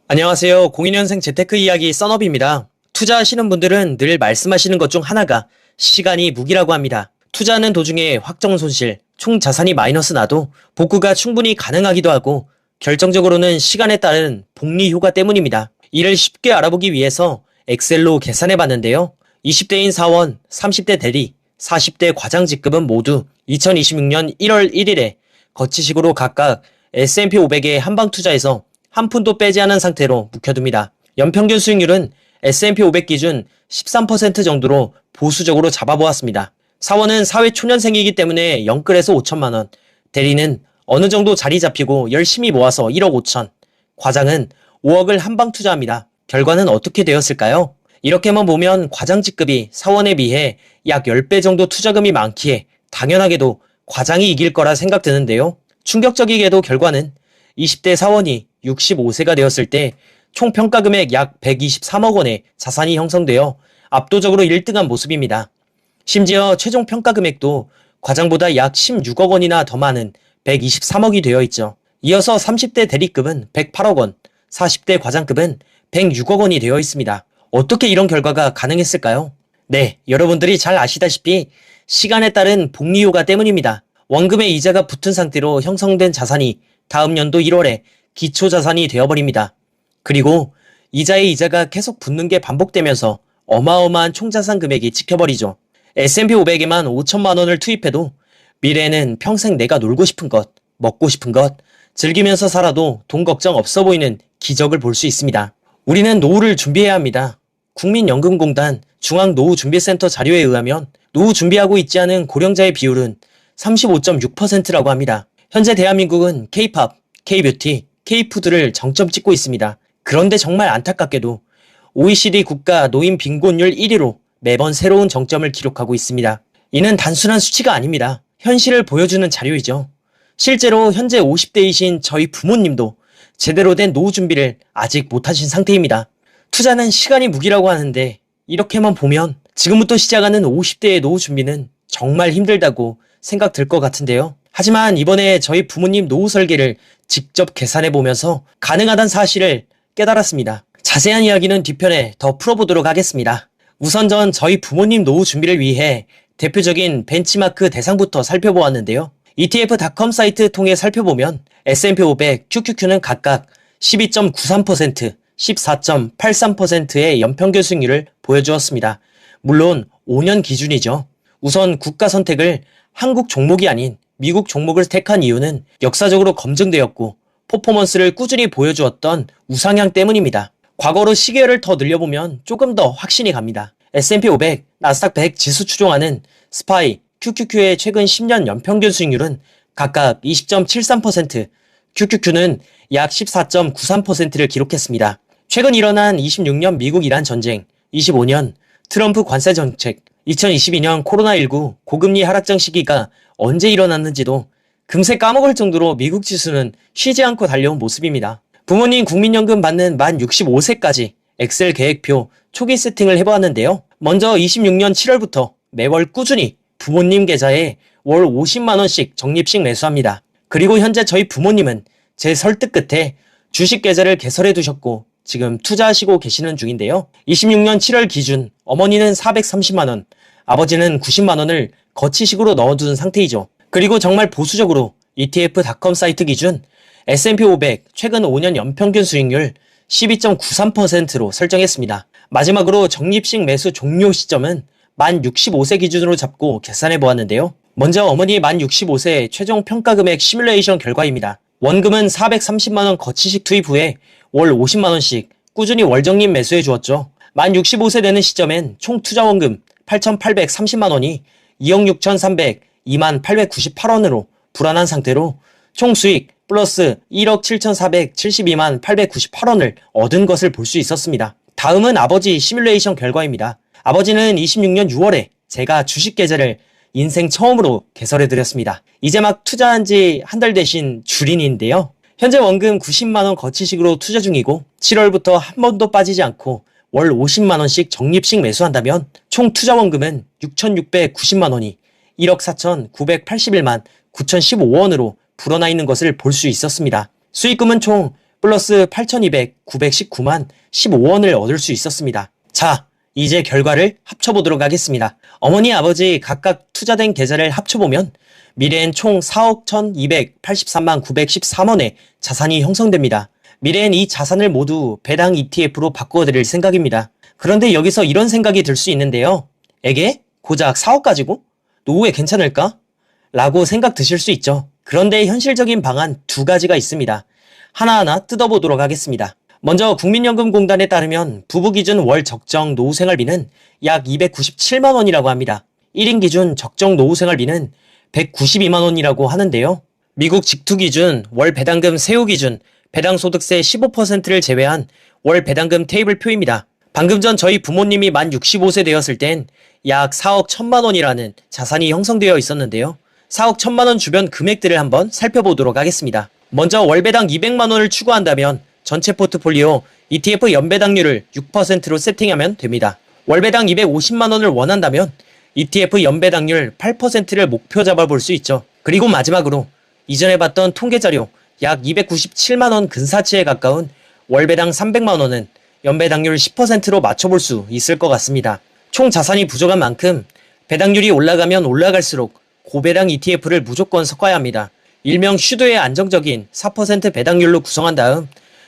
안녕하세요. 02년생 재테크 이야기 썬업입니다. 투자하시는 분들은 늘 말씀하시는 것 중 하나가 시간이 무기라고 합니다. 투자하는 도중에 확정 손실, 총 자산이 마이너스 나도 복구가 충분히 가능하기도 하고 결정적으로는 시간에 따른 복리 효과 때문입니다. 이를 쉽게 알아보기 위해서 엑셀로 계산해 봤는데요. 20대인 사원, 30대 대리, 40대 과장 직급은 모두 2026년 1월 1일에 거치식으로 각각 S&P 500에 한방 투자해서 한 푼도 빼지 않은 상태로 묵혀둡니다. 연평균 수익률은 S&P 500 기준 13% 정도로 보수적으로 잡아보았습니다. 사원은 사회 초년생이기 때문에 영끌에서 5천만 원, 대리는 어느 정도 자리 잡히고 열심히 모아서 1억 5천, 과장은 5억을 한방 투자합니다. 결과는 어떻게 되었을까요? 이렇게만 보면 과장 직급이 사원에 비해 약 10배 정도 투자금이 많기에 당연하게도 과장이 이길 거라 생각드는데요. 충격적이게도 결과는 20대 사원이 65세가 되었을 때 총 평가금액 약 123억 원의 자산이 형성되어 압도적으로 1등한 모습입니다. 심지어 최종 평가금액도 과장보다 약 16억 원이나 더 많은 123억이 되어 있죠. 이어서 30대 대리급은 108억 원, 40대 과장급은 106억 원이 되어 있습니다. 어떻게 이런 결과가 가능했을까요? 네, 여러분들이 잘 아시다시피 시간에 따른 복리효과 때문입니다. 원금의 이자가 붙은 상태로 형성된 자산이 다음 연도 1월에 기초자산이 되어버립니다. 그리고 이자의 이자가 계속 붙는 게 반복되면서 어마어마한 총자산 금액이 찍혀버리죠. S&P 500에만 5천만 원을 투입해도 미래에는 평생 내가 놀고 싶은 것, 먹고 싶은 것, 즐기면서 살아도 돈 걱정 없어 보이는 기적을 볼 수 있습니다. 우리는 노후를 준비해야 합니다. 국민연금공단 중앙노후준비센터 자료에 의하면 노후 준비하고 있지 않은 고령자의 비율은 35.6%라고 합니다. 현재 대한민국은 K-팝, K-뷰티, K-푸드를 정점 찍고 있습니다. 그런데 정말 안타깝게도 OECD 국가 노인 빈곤율 1위로 매번 새로운 정점을 기록하고 있습니다. 이는 단순한 수치가 아닙니다. 현실을 보여주는 자료이죠. 실제로 현재 50대이신 저희 부모님도 제대로 된 노후 준비를 아직 못하신 상태입니다. 투자는 시간이 무기라고 하는데 이렇게만 보면 지금부터 시작하는 50대의 노후 준비는 정말 힘들다고 생각 들 것 같은데요. 하지만 이번에 저희 부모님 노후 설계를 직접 계산해 보면서 가능하다는 사실을 깨달았습니다. 자세한 이야기는 뒤편에 더 풀어보도록 하겠습니다. 우선 전 저희 부모님 노후 준비를 위해 대표적인 벤치마크 대상부터 살펴보았는데요. ETF.com 사이트 통해 살펴보면 S&P 500, QQQ는 각각 12.93%, 14.83%의 연평균 수익률을 보여주었습니다. 물론 5년 기준이죠. 우선 국가 선택을 한국 종목이 아닌 미국 종목을 택한 이유는 역사적으로 검증되었고 퍼포먼스를 꾸준히 보여주었던 우상향 때문입니다. 과거로 시계열을 더 늘려보면 조금 더 확신이 갑니다. S&P 500, 나스닥 100 지수 추종하는 스파이, QQQ의 최근 10년 연평균 수익률은 각각 20.73%, QQQ는 약 14.93%를 기록했습니다. 최근 일어난 26년 미국-이란 전쟁, 25년 트럼프 관세 정책, 2022년 코로나19 고금리 하락장 시기가 언제 일어났는지도 금세 까먹을 정도로 미국 지수는 쉬지 않고 달려온 모습입니다. 부모님 국민연금 받는 만 65세까지 엑셀 계획표 초기 세팅을 해보았는데요. 먼저 26년 7월부터 매월 꾸준히 부모님 계좌에 월 50만원씩 적립식 매수합니다. 그리고 현재 저희 부모님은 제 설득 끝에 주식 계좌를 개설해 두셨고 지금 투자하시고 계시는 중인데요. 26년 7월 기준 어머니는 430만원, 아버지는 90만원을 거치식으로 넣어둔 상태이죠. 그리고 정말 보수적으로 ETF.com 사이트 기준 S&P 500 최근 5년 연평균 수익률 12.93%로 설정했습니다. 마지막으로 적립식 매수 종료 시점은 만 65세 기준으로 잡고 계산해 보았는데요. 먼저 어머니 만 65세 최종 평가금액 시뮬레이션 결과입니다. 원금은 430만원 거치식 투입 후에 월 50만원씩 꾸준히 월적립 매수해 주었죠. 만 65세 되는 시점엔 총 투자 원금 8,830만원이 2억 6,300, 2898원으로 불안한 상태로 총 수익 플러스 1억 7,472만 898원을 얻은 것을 볼 수 있었습니다. 다음은 아버지 시뮬레이션 결과입니다. 아버지는 26년 6월에 제가 주식 계좌를 인생 처음으로 개설해드렸습니다. 이제 막 투자한 지 한 달 되신 주린인데요. 현재 원금 90만원 거치식으로 투자 중이고 7월부터 한 번도 빠지지 않고 월 50만원씩 적립식 매수한다면 총 투자 원금은 6,690만원이 1억 4,981만 9,015원으로 불어나 있는 것을 볼 수 있었습니다. 수익금은 총 플러스 8,200, 919만 15원을 얻을 수 있었습니다. 자, 이제 결과를 합쳐보도록 하겠습니다. 어머니, 아버지 각각 투자된 계좌를 합쳐보면 미래엔 총 4억 1,283만 913원의 자산이 형성됩니다. 미래엔 이 자산을 모두 배당 ETF로 바꿔드릴 생각입니다. 그런데 여기서 이런 생각이 들 수 있는데요. 에게? 고작 4억 가지고? 노후에 괜찮을까? 라고 생각 드실 수 있죠. 그런데 현실적인 방안 두 가지가 있습니다. 하나하나 뜯어보도록 하겠습니다. 먼저 국민연금공단에 따르면 부부 기준 월 적정 노후생활비는 약 297만 원이라고 합니다. 1인 기준 적정 노후생활비는 192만 원이라고 하는데요. 미국 직투 기준 월 배당금 세후 기준 배당소득세 15%를 제외한 월 배당금 테이블표입니다. 방금 전 저희 부모님이 만 65세 되었을 땐 약 4억 1천만 원이라는 자산이 형성되어 있었는데요. 4억 1천만 원 주변 금액들을 한번 살펴보도록 하겠습니다. 먼저 월배당 200만 원을 추구한다면 전체 포트폴리오 ETF 연배당률을 6%로 세팅하면 됩니다. 월배당 250만 원을 원한다면 ETF 연배당률 8%를 목표 잡아볼 수 있죠. 그리고 마지막으로 이전에 봤던 통계자료 약 297만 원 근사치에 가까운 월배당 300만 원은 연배당률 10%로 맞춰볼 수 있을 것 같습니다. 총 자산이 부족한 만큼 배당률이 올라가면 올라갈수록 고배당 ETF를 무조건 섞어야 합니다. 일명 슈도의 안정적인 4% 배당률로 구성한 다음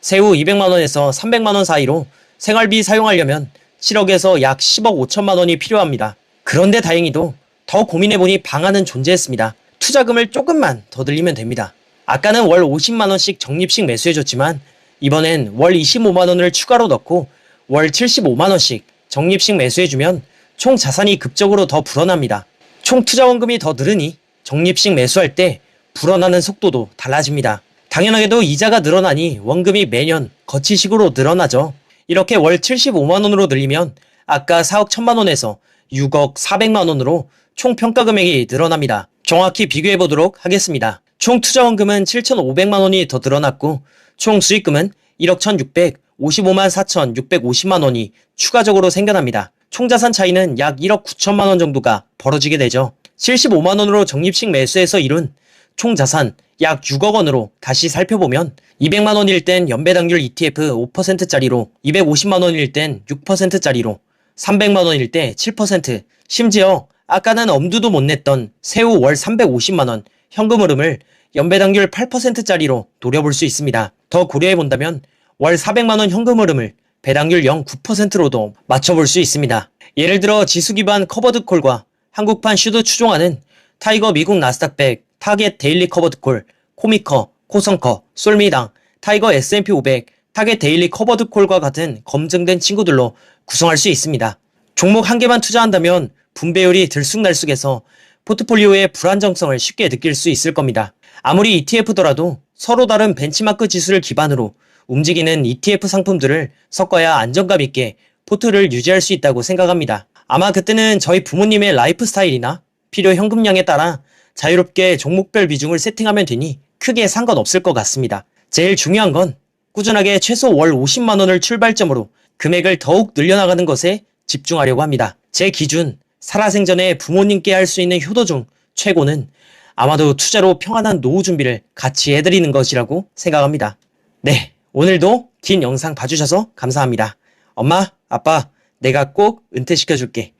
세후 200만 원에서 300만 원 사이로 생활비 사용하려면 7억에서 약 10억 5천만 원이 필요합니다. 그런데 다행히도 더 고민해보니 방안은 존재했습니다. 투자금을 조금만 더 들리면 됩니다. 아까는 월 50만 원씩 적립식 매수해줬지만 이번엔 월 25만 원을 추가로 넣고 월 75만 원씩 적립식 매수해주면 총 자산이 급적으로 더 불어납니다. 총 투자원금이 더 늘으니 적립식 매수할 때 불어나는 속도도 달라집니다. 당연하게도 이자가 늘어나니 원금이 매년 거치식으로 늘어나죠. 이렇게 월 75만 원으로 늘리면 아까 4억 1천만 원에서 6억 400만 원으로 총 평가 금액이 늘어납니다. 정확히 비교해 보도록 하겠습니다. 총 투자원금은 7,500만 원이 더 늘어났고 총 수익금은 1억 1,655만 4,650만 원이 추가적으로 생겨납니다. 총 자산 차이는 약 1억 9천만 원 정도가 벌어지게 되죠. 75만 원으로 적립식 매수해서 이룬 총 자산 약 6억 원으로 다시 살펴보면 200만 원일 땐 연배당률 ETF 5%짜리로 250만 원일 땐 6%짜리로 300만 원일 때 7%, 심지어 아까는 엄두도 못 냈던 세후 월 350만 원 현금 흐름을 연배당률 8%짜리로 노려볼 수 있습니다. 더 고려해본다면 월 400만 원 현금 흐름을 배당률 0.9%로도 맞춰볼 수 있습니다. 예를 들어 지수 기반 커버드 콜과 한국판 슈드 추종하는 타이거 미국 나스닥 100, 타겟 데일리 커버드 콜, 코미커, 코성커, 솔미당, 타이거 S&P 500, 타겟 데일리 커버드 콜과 같은 검증된 친구들로 구성할 수 있습니다. 종목 한 개만 투자한다면 분배율이 들쑥날쑥해서 포트폴리오의 불안정성을 쉽게 느낄 수 있을 겁니다. 아무리 ETF더라도 서로 다른 벤치마크 지수를 기반으로 움직이는 ETF 상품들을 섞어야 안정감 있게 포트를 유지할 수 있다고 생각합니다. 아마 그때는 저희 부모님의 라이프 스타일이나 필요 현금량에 따라 자유롭게 종목별 비중을 세팅하면 되니 크게 상관없을 것 같습니다. 제일 중요한 건 꾸준하게 최소 월 50만 원을 출발점으로 금액을 더욱 늘려나가는 것에 집중하려고 합니다. 제 기준 살아생전에 부모님께 할 수 있는 효도 중 최고는 아마도 투자로 평안한 노후 준비를 같이 해드리는 것이라고 생각합니다. 네, 오늘도 긴 영상 봐주셔서 감사합니다. 엄마, 아빠, 내가 꼭 은퇴시켜줄게.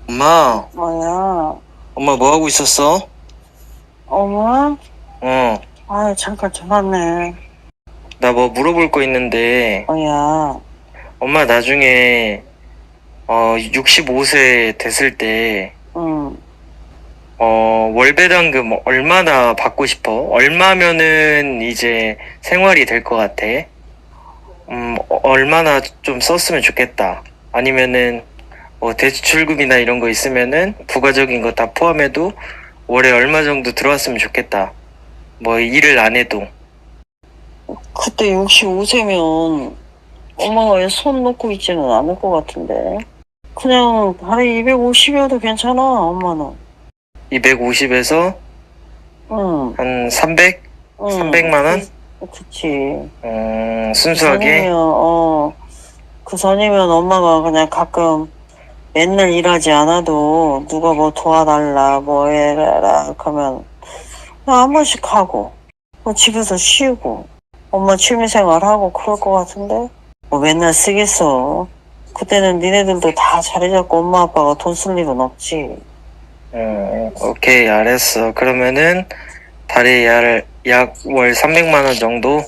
엄마, 뭐야? 엄마 뭐 하고 있었어? 어머? 어, 아, 잠깐 전화네. 나 뭐 물어볼 거 있는데, 뭐야? 엄마 나중에 65세 됐을 때 응. 월배당금 얼마나 받고 싶어? 얼마면은 이제 생활이 될 것 같아? 얼마나 좀 썼으면 좋겠다. 아니면은 대출금이나 이런 거 있으면은 부가적인 거 다 포함해도 월에 얼마 정도 들어왔으면 좋겠다. 뭐 일을 안 해도. 그때 65세면 엄마가 손 놓고 있지는 않을 것 같은데. 그냥 달에 250이어도 괜찮아, 엄마는. 250에서 응. 한 300? 응. 300만 원? 그치. 순수하게? 그 선이면 엄마가 그냥 가끔 맨날 일하지 않아도 누가 뭐 도와달라 뭐 해라 하면 그냥 한 번씩 하고 뭐 집에서 쉬고 엄마 취미생활 하고 그럴 것 같은데 뭐 맨날 쓰겠어. 그때는 니네들도 다 자리 잡고 엄마 아빠가 돈 쓸 일은 없지. 오케이, 알았어. 그러면은 달에 약 월 300만 원 정도?